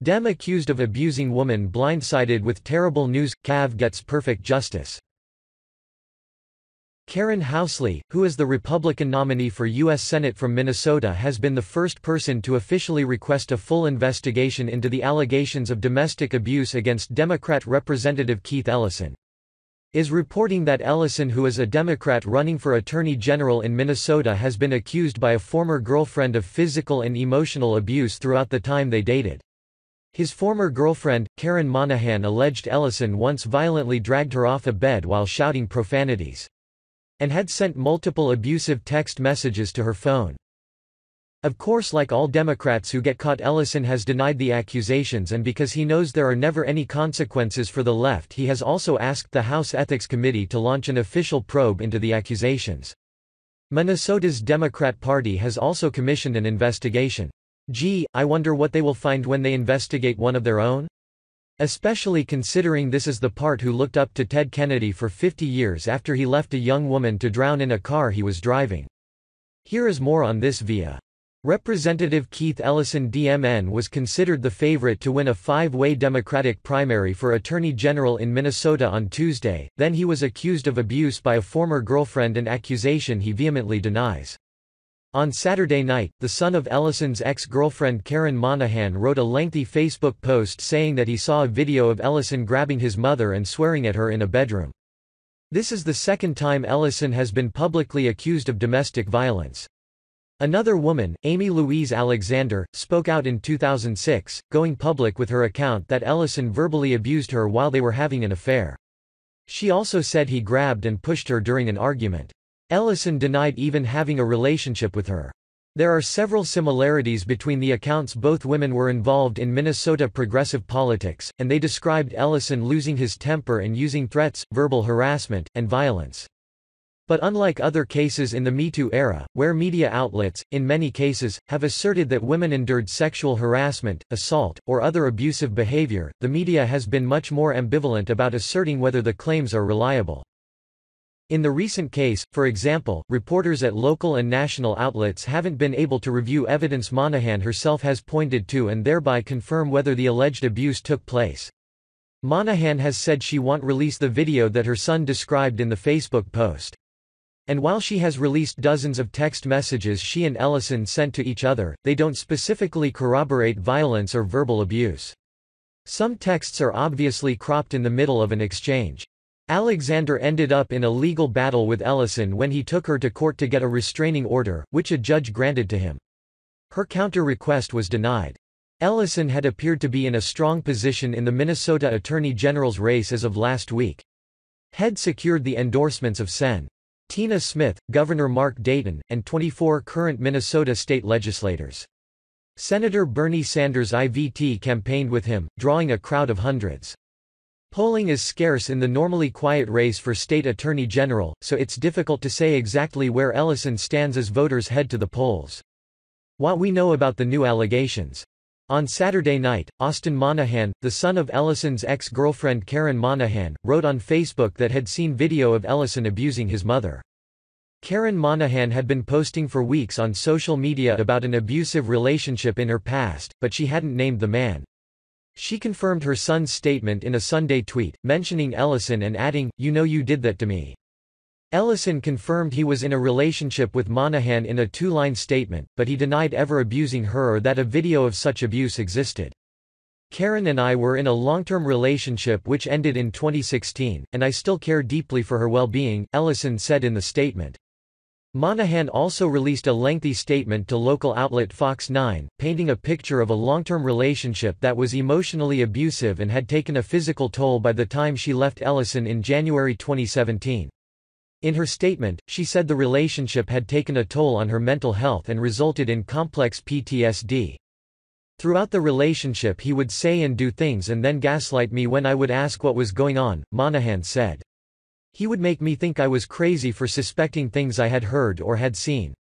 Dem accused of abusing woman blindsided with terrible news, Cav gets perfect justice. Karin Housley, who is the Republican nominee for U.S. Senate from Minnesota, has been the first person to officially request a full investigation into the allegations of domestic abuse against Democrat Representative Keith Ellison. Is reporting that Ellison, who is a Democrat running for Attorney General in Minnesota, has been accused by a former girlfriend of physical and emotional abuse throughout the time they dated. His former girlfriend, Karin Monahan, alleged Ellison once violently dragged her off a bed while shouting profanities, and had sent multiple abusive text messages to her phone. Of course, like all Democrats who get caught, Ellison has denied the accusations, and because he knows there are never any consequences for the left, he has also asked the House Ethics Committee to launch an official probe into the accusations. Minnesota's Democrat Party has also commissioned an investigation. Gee, I wonder what they will find when they investigate one of their own? Especially considering this is the part who looked up to Ted Kennedy for 50 years after he left a young woman to drown in a car he was driving. Here is more on this via. Representative Keith Ellison DMN was considered the favorite to win a five-way Democratic primary for Attorney General in Minnesota on Tuesday. Then he was accused of abuse by a former girlfriend, an accusation he vehemently denies. On Saturday night, the son of Ellison's ex-girlfriend Karin Monahan wrote a lengthy Facebook post saying that he saw a video of Ellison grabbing his mother and swearing at her in a bedroom. This is the second time Ellison has been publicly accused of domestic violence. Another woman, Amy Louise Alexander, spoke out in 2006, going public with her account that Ellison verbally abused her while they were having an affair. She also said he grabbed and pushed her during an argument. Ellison denied even having a relationship with her. There are several similarities between the accounts. Both women were involved in Minnesota progressive politics, and they described Ellison losing his temper and using threats, verbal harassment, and violence. But unlike other cases in the Me Too era, where media outlets, in many cases, have asserted that women endured sexual harassment, assault, or other abusive behavior, the media has been much more ambivalent about asserting whether the claims are reliable. In the recent case, for example, reporters at local and national outlets haven't been able to review evidence Monahan herself has pointed to and thereby confirm whether the alleged abuse took place. Monahan has said she won't release the video that her son described in the Facebook post. And while she has released dozens of text messages she and Ellison sent to each other, they don't specifically corroborate violence or verbal abuse. Some texts are obviously cropped in the middle of an exchange. Alexander ended up in a legal battle with Ellison when he took her to court to get a restraining order, which a judge granted to him. Her counter request was denied. Ellison had appeared to be in a strong position in the Minnesota Attorney General's race as of last week. Had secured the endorsements of Sen. Tina Smith, Governor Mark Dayton, and 24 current Minnesota state legislators. Senator Bernie Sanders' IVT campaigned with him, drawing a crowd of hundreds. Polling is scarce in the normally quiet race for state attorney general, so it's difficult to say exactly where Ellison stands as voters head to the polls. What we know about the new allegations. On Saturday night, Austin Monahan, the son of Ellison's ex-girlfriend Karin Monahan, wrote on Facebook that had seen video of Ellison abusing his mother. Karin Monahan had been posting for weeks on social media about an abusive relationship in her past, but she hadn't named the man. She confirmed her son's statement in a Sunday tweet, mentioning Ellison and adding, "You know you did that to me." Ellison confirmed he was in a relationship with Monahan in a two-line statement, but he denied ever abusing her or that a video of such abuse existed. "Karin and I were in a long-term relationship which ended in 2016, and I still care deeply for her well-being," Ellison said in the statement. Monahan also released a lengthy statement to local outlet Fox 9, painting a picture of a long-term relationship that was emotionally abusive and had taken a physical toll by the time she left Ellison in January 2017. In her statement, she said the relationship had taken a toll on her mental health and resulted in complex PTSD. "Throughout the relationship he would say and do things and then gaslight me when I would ask what was going on," Monahan said. "He would make me think I was crazy for suspecting things I had heard or had seen."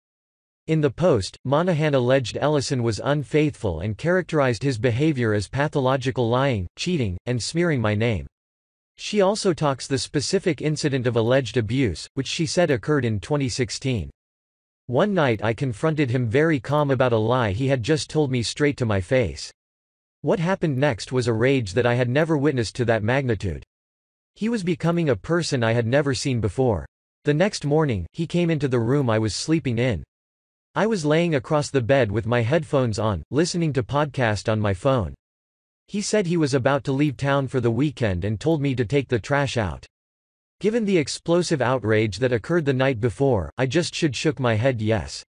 In the post, Monahan alleged Ellison was unfaithful and characterized his behavior as pathological lying, cheating, and smearing my name. She also talks the specific incident of alleged abuse, which she said occurred in 2016. "One night I confronted him very calm about a lie he had just told me straight to my face. What happened next was a rage that I had never witnessed to that magnitude. He was becoming a person I had never seen before. The next morning, he came into the room I was sleeping in. I was laying across the bed with my headphones on, listening to podcast on my phone. He said he was about to leave town for the weekend and told me to take the trash out. Given the explosive outrage that occurred the night before, I just shook my head yes.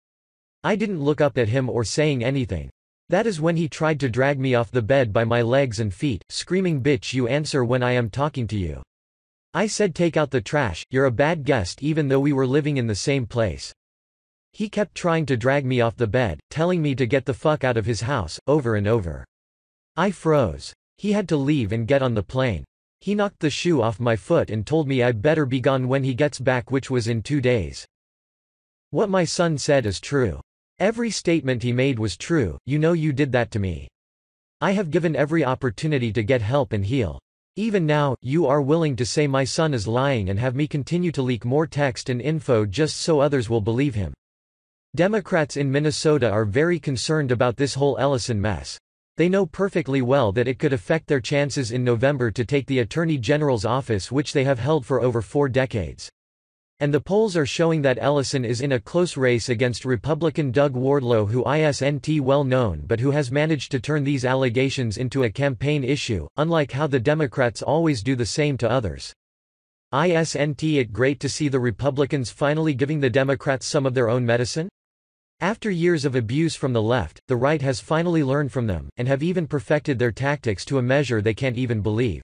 I didn't look up at him or saying anything. That is when he tried to drag me off the bed by my legs and feet, screaming, "Bitch, you answer when I am talking to you." I said, "Take out the trash, you're a bad guest," even though we were living in the same place. He kept trying to drag me off the bed, telling me to get the fuck out of his house, over and over. I froze. He had to leave and get on the plane. He knocked the shoe off my foot and told me I better be gone when he gets back, which was in 2 days. What my son said is true. Every statement he made was true. "You know you did that to me. I have given every opportunity to get help and heal. Even now, you are willing to say my son is lying and have me continue to leak more text and info just so others will believe him." Democrats in Minnesota are very concerned about this whole Ellison mess. They know perfectly well that it could affect their chances in November to take the Attorney General's office, which they have held for over 4 decades. And the polls are showing that Ellison is in a close race against Republican Doug Wardlow, who isn't well known but who has managed to turn these allegations into a campaign issue, unlike how the Democrats always do the same to others. Isn't it great to see the Republicans finally giving the Democrats some of their own medicine? After years of abuse from the left, the right has finally learned from them, and have even perfected their tactics to a measure they can't even believe.